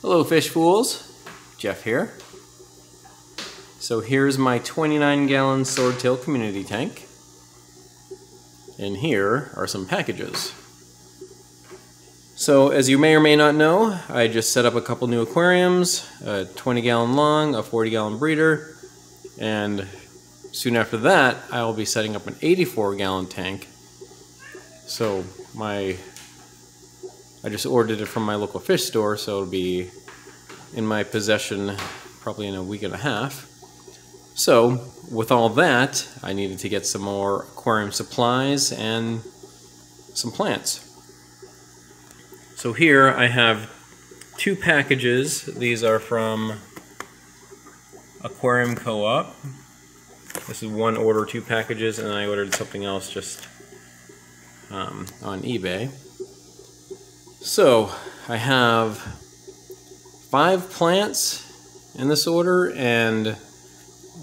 Hello fish fools, Jeff here. So here's my 29-gallon swordtail community tank. And here are some packages. So as you may or may not know, I just set up a couple new aquariums, a 20-gallon long, a 40-gallon breeder, and soon after that I will be setting up an 84-gallon tank. So I just ordered it from my local fish store, so it'll be in my possession probably in a week and a half. So with all that, I needed to get some more aquarium supplies and some plants. So here I have two packages. These are from Aquarium Co-Op. This is one order, two packages, and I ordered something else just on eBay. So I have 5 plants in this order and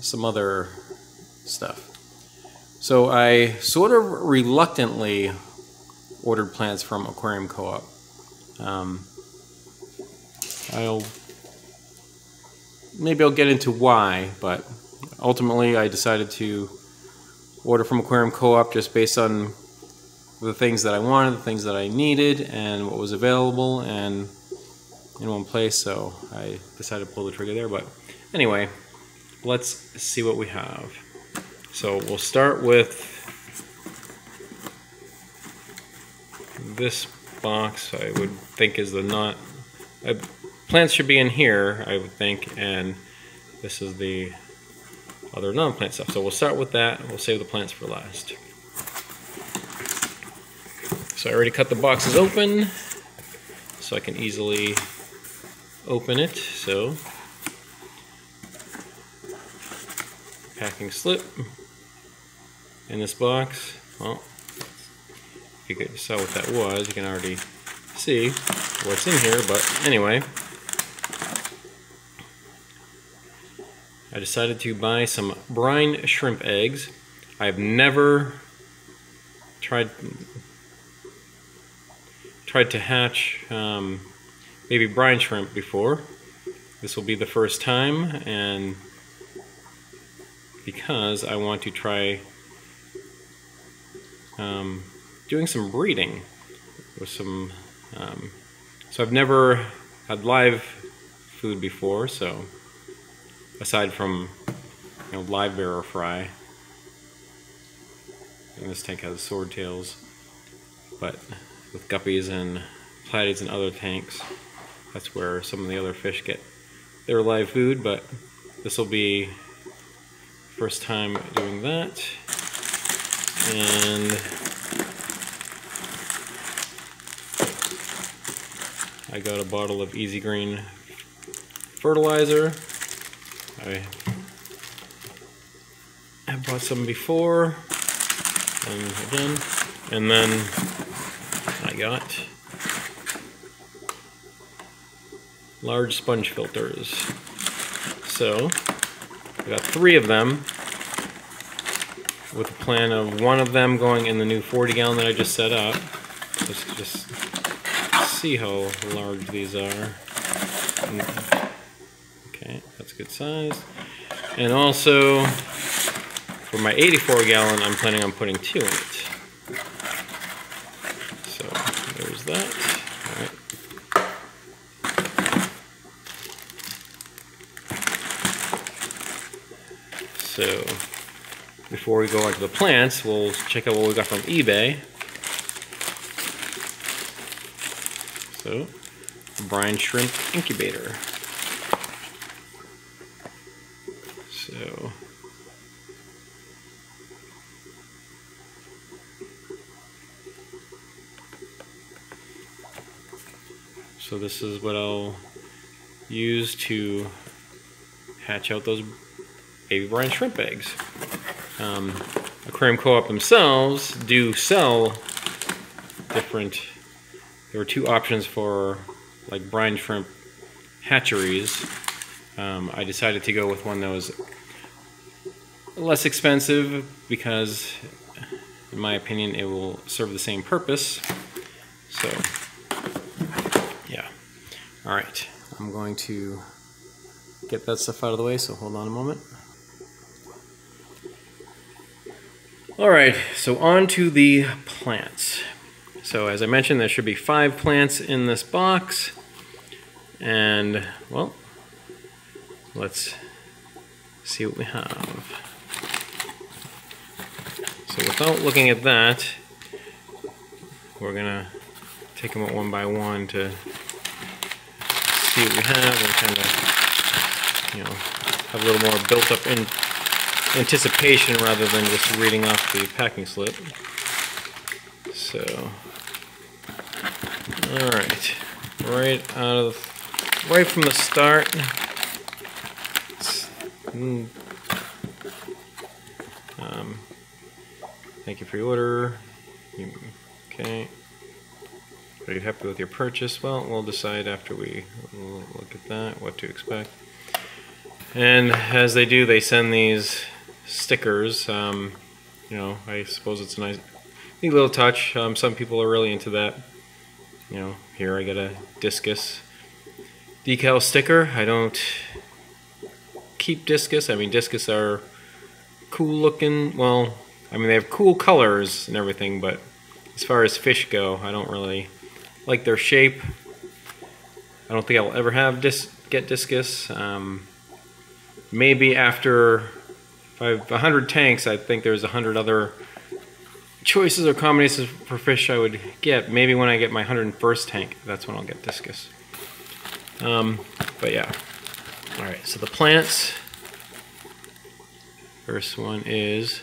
some other stuff. So I sort of reluctantly ordered plants from Aquarium Co-Op. Maybe I'll get into why, but ultimately I decided to order from Aquarium Co-Op just based on the things that I wanted, the things that I needed, and what was available and in one place, so I decided to pull the trigger there. But anyway, let's see what we have. So we'll start with this box. I would think is the plants should be in here, I would think, and this is the other non-plant stuff. So we'll start with that, and we'll save the plants for last. So I already cut the boxes open, so I can easily open it. So, packing slip in this box. Well, if you saw what that was, you can already see what's in here, but anyway. I decided to buy some brine shrimp eggs. I've never tried to hatch baby brine shrimp before. This will be the first time, and because I want to try doing some breeding with some so I've never had live food before, so aside from live bearer fry, and this tank has swordtails, but with guppies and platies and other tanks, that's where some of the other fish get their live food. But this will be first time doing that. And I got a bottle of Easy Green fertilizer. I have bought some before, and again, and then I got large sponge filters. So I got 3 of them, with a plan of one of them going in the new 40-gallon that I just set up. Let's just see how large these are. Okay, that's a good size. And also for my 84-gallon, I'm planning on putting 2 in it. So there's that. All right. So before we go on to the plants, we'll check out what we got from eBay. So, brine shrimp incubator. So this is what I'll use to hatch out those baby brine shrimp eggs. Aquarium Co-op themselves do sell different. There were 2 options for like brine shrimp hatcheries. I decided to go with one that was less expensive because, in my opinion, it will serve the same purpose. So, yeah. All right. I'm going to get that stuff out of the way, so hold on a moment. Alright, so on to the plants. So as I mentioned, there should be 5 plants in this box. And, well, let's see what we have. So without looking at that, we're going to take them out one by one to see what we have and kind of, you know, have a little more built up in anticipation rather than just reading off the packing slip. So, alright, right from the start, thank you for your order. Okay. Are you happy with your purchase? Well, we'll decide after we look at that, what to expect. And as they do, they send these stickers. You know, I suppose it's a nice, neat little touch. Some people are really into that. You know, here I got a Discus decal sticker. I don't keep Discus. I mean, Discus are cool looking. Well, I mean, they have cool colors and everything, but as far as fish go, I don't really like their shape. I don't think I'll ever have get Discus. Maybe after if I have 100 tanks, I think there's 100 other choices or combinations for fish I would get. Maybe when I get my 101st tank, that's when I'll get Discus. But yeah. Alright, so the plants. First one is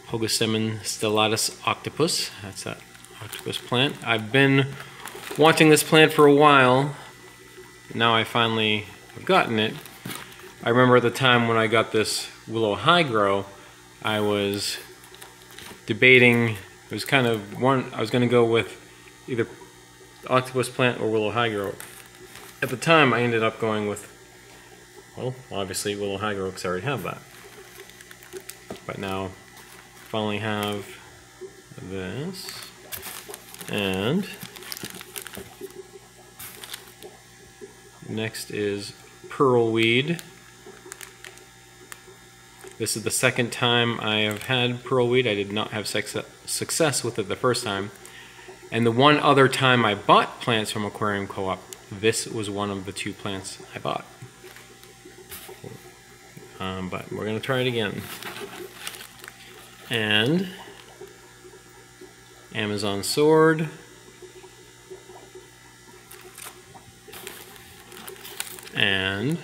Pogo Stellatus Octopus. That's that octopus plant. I've been wanting this plant for a while. Now I finally have gotten it. I remember at the time when I got this Willow High Grow, I was debating, it was kind of one, I was going to go with either octopus plant or Willow High Grow. At the time I ended up going with, well, obviously Willow High Grow because I already have that. But now I finally have this, and next is Pearlweed. This is the second time I have had Pearlweed. I did not have success with it the first time. And the one other time I bought plants from Aquarium Co-Op, this was one of the 2 plants I bought. But we're going to try it again. And Amazon Sword. And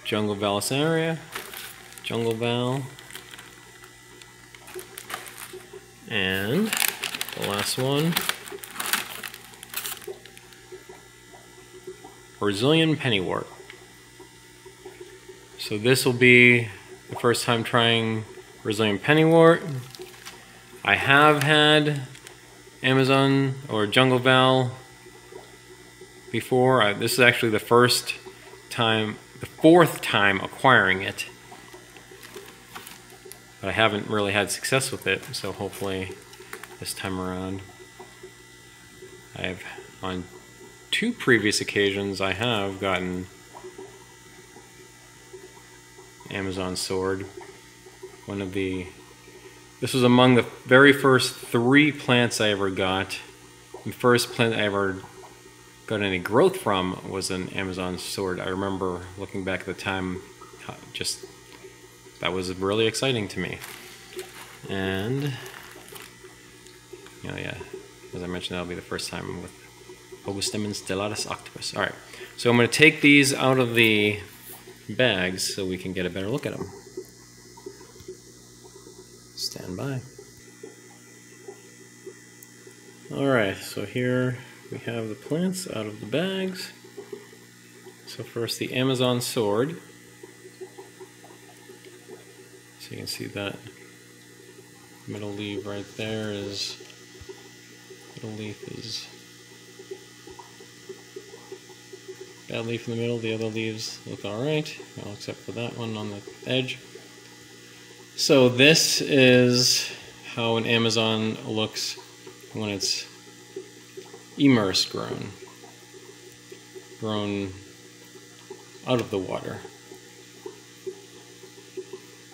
Jungle Valisaria, Jungle Val, and the last one, Brazilian Pennywort. So this will be the first time trying Brazilian Pennywort. I have had Amazon or Jungle Val before. This is actually the fourth time acquiring it. But I haven't really had success with it, so hopefully this time around. On 2 previous occasions, I have gotten Amazon Sword. This was among the very first 3 plants I ever got. The first plant I ever got any growth from was an Amazon Sword. I remember looking back at the time, just that was really exciting to me. And you know, yeah, as I mentioned, that'll be the first time with Pogo Stellatus Octopus. Alright, so I'm going to take these out of the bags so we can get a better look at them. Stand by. Alright, so here we have the plants out of the bags. So first the Amazon Sword. So you can see that middle leaf right there is, middle leaf is bad leaf in the middle, the other leaves look alright, well, except for that one on the edge. So this is how an Amazon looks when it's immersed grown out of the water,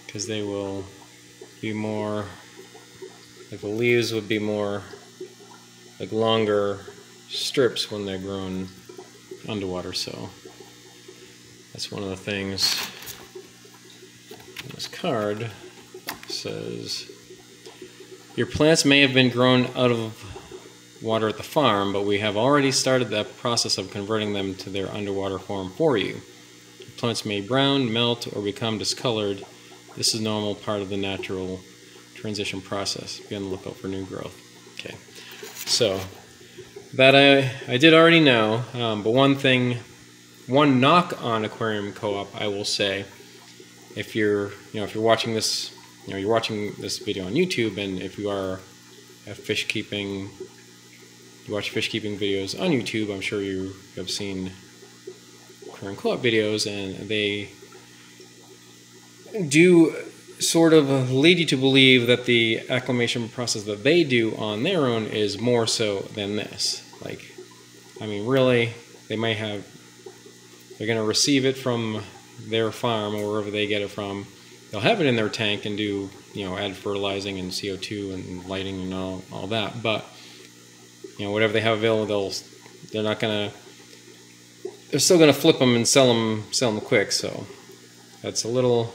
because they will be more, like the leaves would be more like longer strips when they're grown underwater. So that's one of the things. This card says, your plants may have been grown out of water at the farm, but we have already started the process of converting them to their underwater form for you. Plants may brown, melt, or become discolored. This is a normal part of the natural transition process. Be on the lookout for new growth. Okay, so that I did already know, but one knock on Aquarium Co-op, I will say, if you're watching this, you're watching this video on YouTube, and if you are a fish keeping, you watch fish keeping videos on YouTube, I'm sure you have seen Aquarium Co-op videos, and they do sort of lead you to believe that the acclimation process that they do on their own is more so than this. Like, I mean, really, they're going to receive it from their farm or wherever they get it from. They'll have it in their tank and do, add fertilizing and CO2 and lighting and all that. But, whatever they have available, they're still going to flip them and sell them quick. So that's a little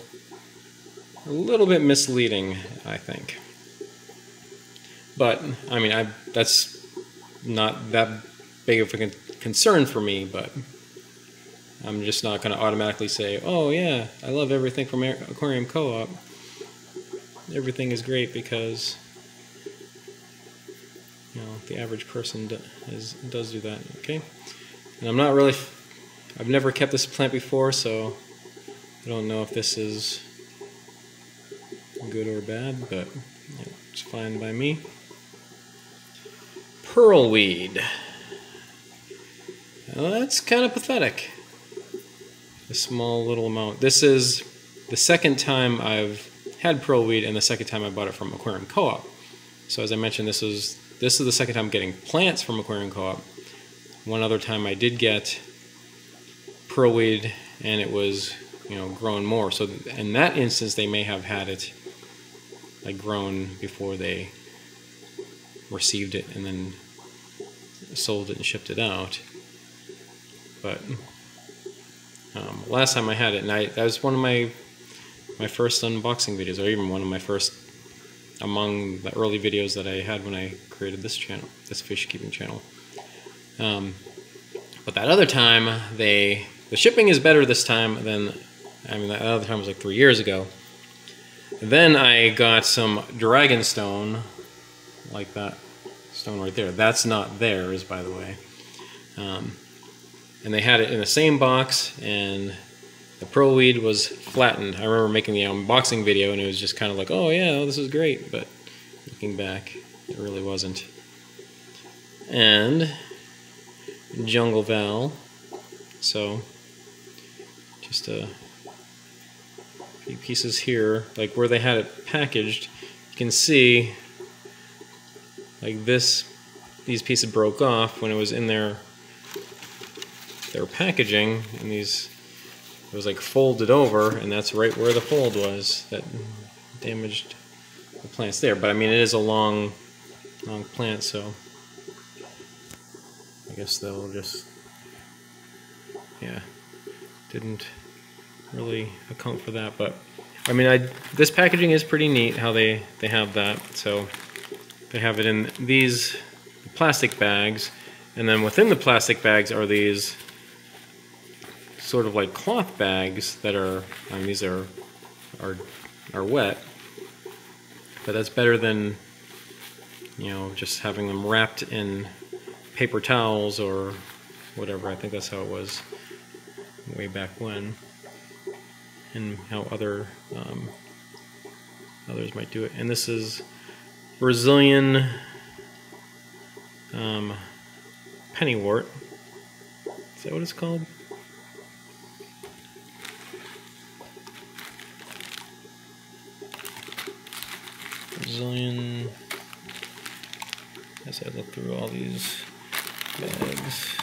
bit misleading, I think. But I mean, that's not that big of a concern for me. But I'm just not going to automatically say, oh yeah, I love everything from Aquarium Co-op. Everything is great because the average person does do that. Okay, and I've never kept this plant before, so I don't know if this is good or bad, but it's fine by me. Pearlweed. Well, that's kind of pathetic. A small little amount. This is the second time I've had pearlweed and the second time I bought it from Aquarium Co-op. So as I mentioned, this is the second time getting plants from Aquarium Co-op. One other time I did get pearlweed and it was grown more. So in that instance, they may have had it like grown before they received it and then sold it and shipped it out. But last time I had it, and that was one of my first unboxing videos, or even one of my first among the early videos that I had when I created this channel, this fish keeping channel. But that other time, the shipping is better this time than, that other time was like 3 years ago. Then I got some dragonstone, like that stone right there. That's not theirs, by the way. And they had it in the same box, and the pearlweed was flattened. I remember making the unboxing video, and it was just kind of like, oh yeah, this is great, but looking back, it really wasn't. And jungle val. So just a few pieces here, like where they had it packaged, you can see like these pieces broke off when it was in their packaging, and it was like folded over, and that's right where the fold was that damaged the plants there. But I mean, it is a long plant, so I guess they'll just, didn't really account for that. But I mean, this packaging is pretty neat how they have that. So they have it in these plastic bags, and then within the plastic bags are these sort of like cloth bags that are, these are wet, but that's better than just having them wrapped in paper towels or whatever. I think that's how it was way back when, and how others might do it. And this is Brazilian Pennywort. Is that what it's called? Brazilian. As I look through all these bags.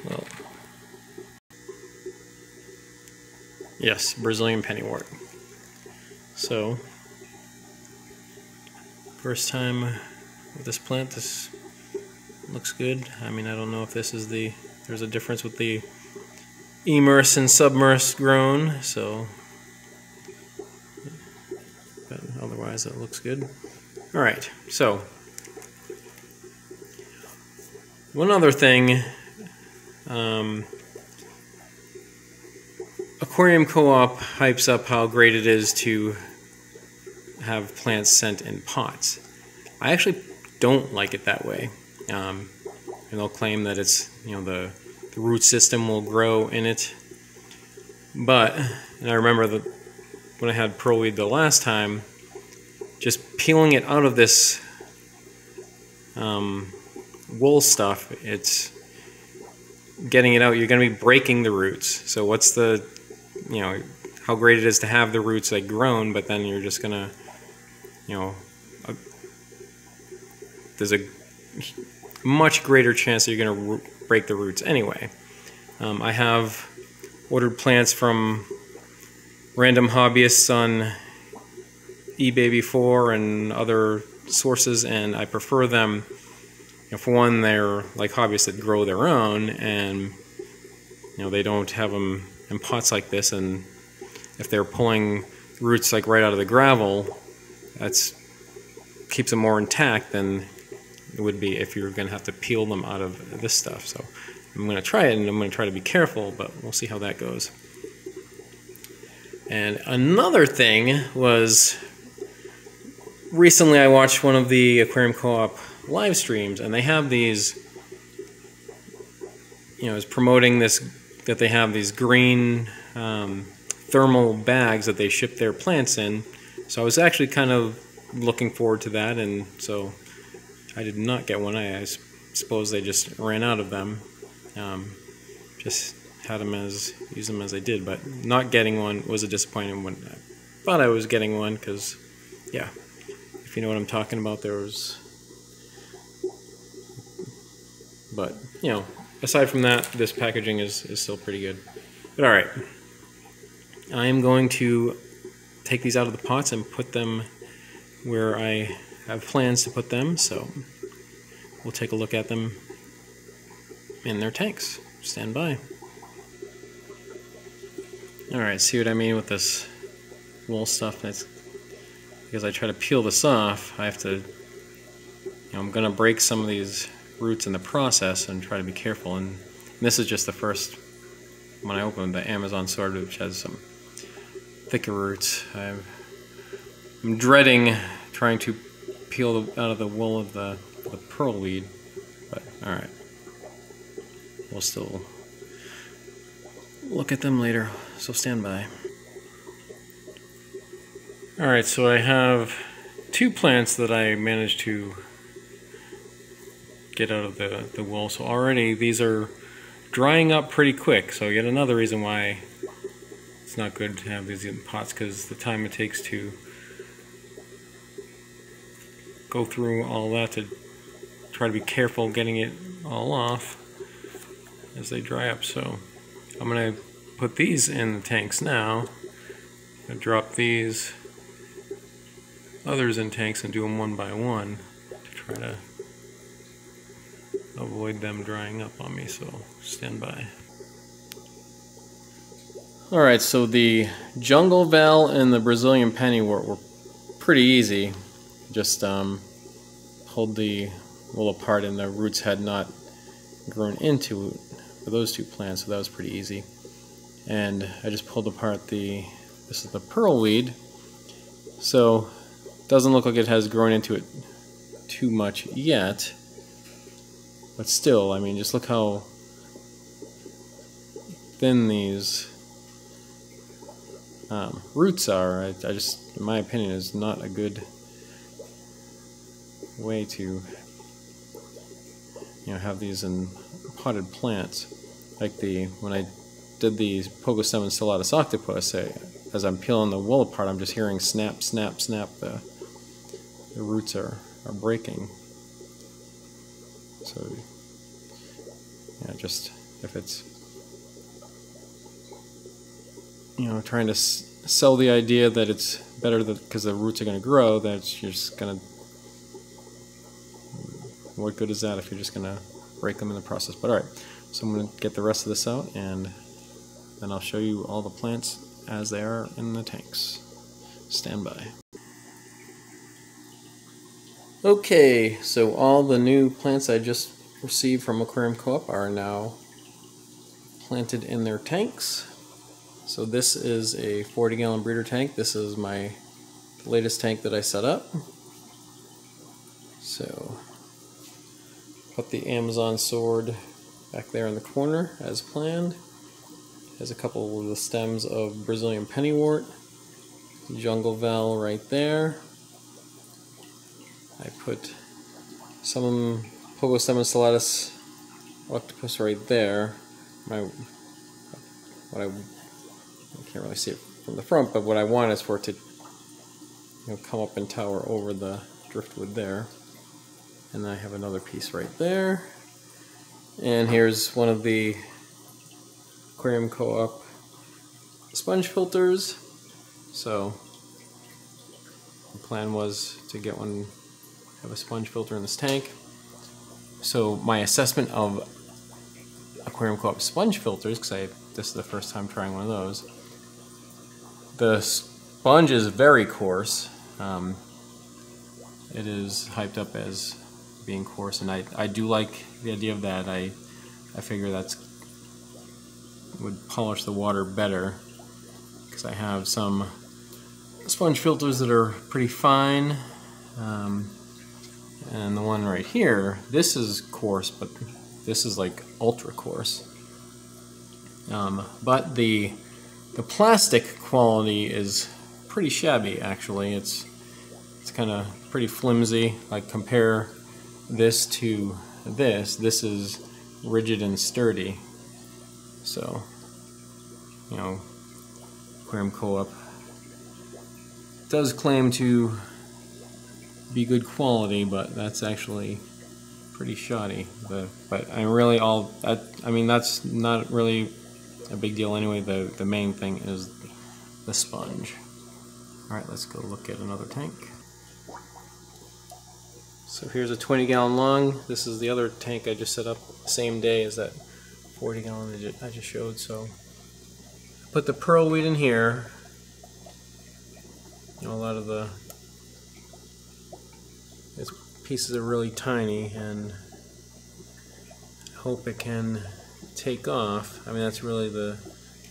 Well, yes, Brazilian Pennywort. So, first time with this plant, this looks good. I mean, I don't know if this is there's a difference with the immerse and submerse grown, so, but otherwise it looks good. Alright, so, one other thing, Aquarium Co-Op hypes up how great it is to have plants sent in pots. I actually don't like it that way. And they'll claim that it's, the root system will grow in it. But, and I remember that when I had pearlweed the last time, just peeling it out of this wool stuff, it's getting it out, you're going to be breaking the roots. So what's the, how great it is to have the roots like grown, but then you're just going to, there's a much greater chance that you're going to break the roots anyway. I have ordered plants from random hobbyists on eBay before and other sources, and I prefer them. For one, they're like hobbyists that grow their own, and they don't have them in pots like this, and if they're pulling roots like right out of the gravel, that's keeps them more intact than it would be if you're going to have to peel them out of this stuff. So I'm going to try it, and I'm going to try to be careful, but we'll see how that goes. And another thing was, recently I watched one of the Aquarium Co-Op live streams, and they have these, is promoting this, that they have these green thermal bags that they ship their plants in. So I was actually kind of looking forward to that, and so I did not get one. I suppose they just ran out of them. Just had them use them as I did, but not getting one was a disappointment when I thought I was getting one, because, yeah, if you know what I'm talking about, there was, but, aside from that, this packaging is still pretty good. But alright, I am going to take these out of the pots and put them where I have plans to put them, so we'll take a look at them in their tanks. Stand by. Alright, see what I mean with this wool stuff? It's because I try to peel this off, I have to, I'm going to break some of these roots in the process and try to be careful. And this is just the first one I opened, the Amazon sword, which has some thicker roots. I'm dreading trying to peel out of the wool of the pearlweed, but alright. We'll still look at them later, so stand by. Alright, so I have two plants that I managed to get out of the wool. So already these are drying up pretty quick, so yet another reason why it's not good to have these in pots, because the time it takes to go through all that to try to be careful getting it all off as they dry up. So I'm going to put these in the tanks now. I'm going to drop these others in tanks and do them one by one to try to avoid them drying up on me, so stand by. Alright, so the Jungle Val and the Brazilian Pennywort were pretty easy. Just pulled the wool apart and the roots had not grown into it for those two plants, so that was pretty easy. And I just pulled apart this is the pearlweed, so it doesn't look like it has grown into it too much yet, but still, I mean, just look how thin these roots are. I just, in my opinion, is not a good way to have these in potted plants. Like when I did the Pogo Stellatus Octopus, as I'm peeling the wool apart, I'm just hearing snap, snap, snap. The roots are breaking. So yeah, just if it's trying to sell the idea that it's better because the roots are going to grow, that you're just going to, what good is that if you're just going to break them in the process? But alright, so I'm going to get the rest of this out, and then I'll show you all the plants as they are in the tanks. Stand by. Okay, so all the new plants I just received from Aquarium Co-Op are now planted in their tanks. So this is a 40-gallon breeder tank. This is my latest tank that I set up. So put the Amazon sword back there in the corner as planned. There's a couple of the stems of Brazilian Pennywort. Jungle Val right there. I put some Pogo Stellatus Octopus right there. I can't really see it from the front, but what I want is for it to come up and tower over the driftwood there. And then I have another piece right there. And here's one of the Aquarium Co-Op sponge filters. So the plan was to get have a sponge filter in this tank. So my assessment of Aquarium Co-Op sponge filters, because this is the first time trying one of those. The sponge is very coarse. It is hyped up as being coarse, and I do like the idea of that. I figure would polish the water better, because I have some sponge filters that are pretty fine, and the one right here, this is coarse, but this is like ultra coarse. But the plastic quality is pretty shabby, actually. It's kind of pretty flimsy. Like, compare this to this. This is rigid and sturdy. So, Aquarium Co-Op does claim to be good quality, but that's actually pretty shoddy. But I mean, that's not really a big deal anyway. The main thing is the sponge. Alright, let's go look at another tank. So here's a 20-gallon long. This is the other tank I just set up the same day as that 40-gallon I just showed. So put the pearl weed in here. A lot of its pieces are really tiny, and I hope it can take off. I mean, that's really the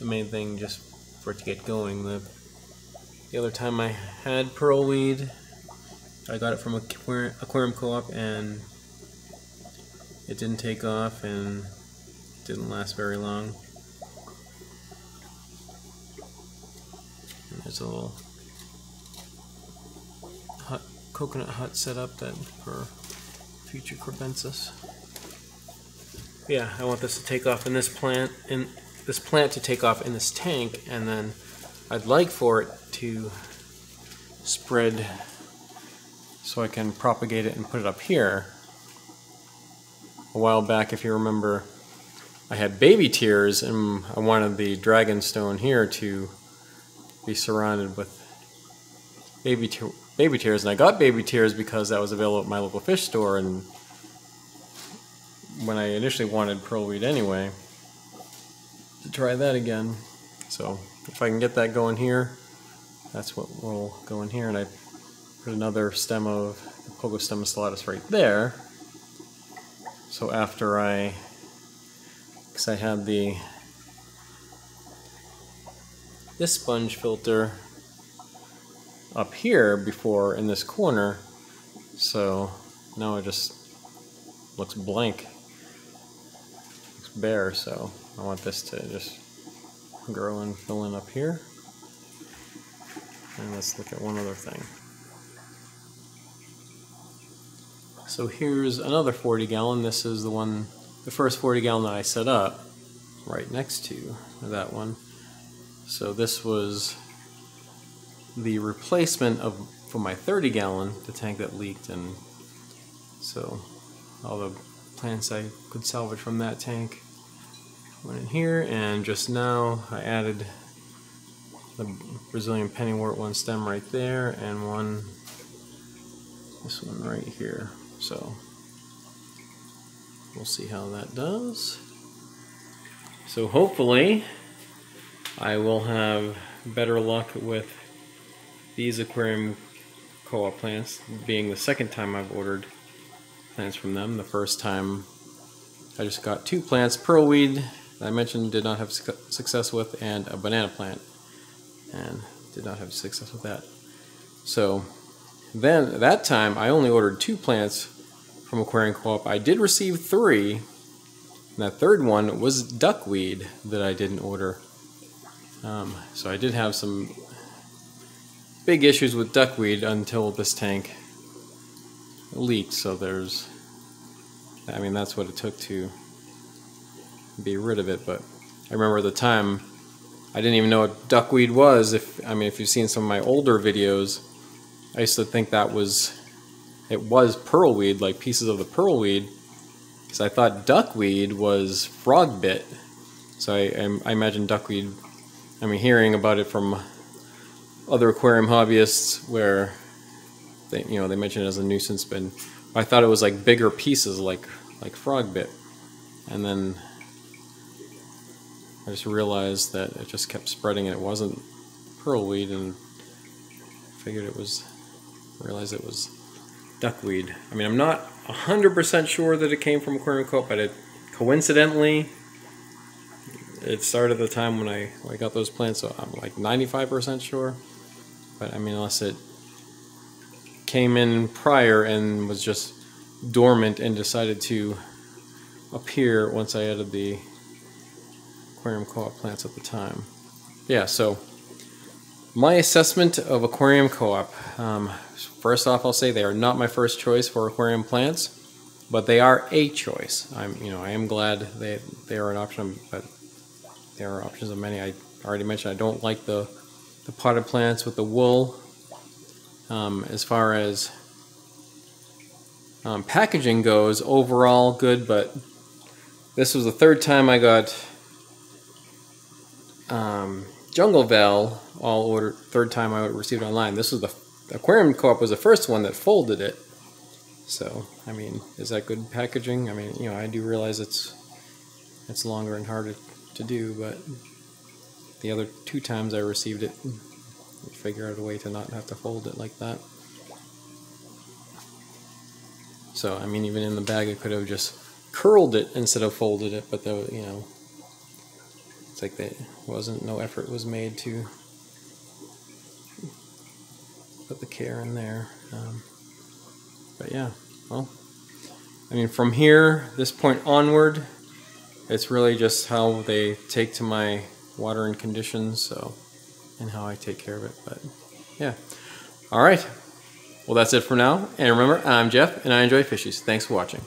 main thing, just for it to get going. The other time I had pearl weed, I got it from Aquarium Co-Op, and it didn't take off and didn't last very long. And there's a little coconut hut set up for future crebensis. Yeah, I want this to take off in this plant, to take off in this tank, and then I'd like for it to spread so I can propagate it and put it up here. A while back, if you remember, I had baby tears, and I wanted the dragonstone here to be surrounded with baby tears, and I got baby tears because that was available at my local fish store, and when I initially wanted pearlweed anyway, to try that again. So if I can get that going here, that's what will go in here. And I put another stem of the Pogo Stellatus right there. So after because I had this sponge filter up here before in this corner, so now it just looks blank, looks bare. So I want this to just grow and fill in up here. And let's look at one other thing. So here's another 40 gallon. This is the first 40 gallon that I set up right next to that one. So this was the replacement for my 30 gallon, the tank that leaked, and so all the plants I could salvage from that tank went in here, and just now I added the Brazilian Pennywort one stem right there, and this one right here. So we'll see how that does. So hopefully I will have better luck with these Aquarium Co-Op plants, being the second time I've ordered plants from them. The first time I just got 2 plants, pearlweed that I mentioned did not have success with, and a banana plant, and did not have success with that. So then that time I only ordered 2 plants from Aquarium Co-Op. I did receive 3, and that third one was duckweed that I didn't order. So I did have some big issues with duckweed until this tank leaked. So that's what it took to be rid of it. But I remember at the time I didn't even know what duckweed was. If you've seen some of my older videos, I used to think it was pearlweed, like pieces of the pearlweed, because I thought duckweed was frog bit. So I imagine duckweed, hearing about it from other aquarium hobbyists where they mention it as a nuisance, but I thought it was like bigger pieces, like frog bit, and then I just realized that it just kept spreading and it wasn't pearlweed, and realized it was duckweed. I'm not 100% sure that it came from Aquarium Co-Op, but coincidentally it started at the time when I got those plants, so I'm like 95% sure. But unless it came in prior and was just dormant and decided to appear once I added the Aquarium Co-Op plants at the time. Yeah, so my assessment of Aquarium Co-Op. First off, I'll say they are not my first choice for aquarium plants, but they are a choice. I am glad they are an option, but there are options of many. I already mentioned I don't like the potted plants with the wool. As far as packaging goes, overall good, but this was the third time I got Jungle Val all ordered. Third time I received it online. This was the Aquarium Co-Op was the first one that folded it. So is that good packaging? I do realize it's longer and harder to do, but the other 2 times I received it, I figure out a way to not have to fold it like that. So even in the bag I could have just curled it instead of folded it, but it's like no effort was made to put the care in there. But yeah, well, from here, this point onward, it's really just how they take to my water and conditions, and how I take care of it. But yeah, all right. Well, that's it for now. And remember, I'm Jeff, and I enjoy fishies. Thanks for watching.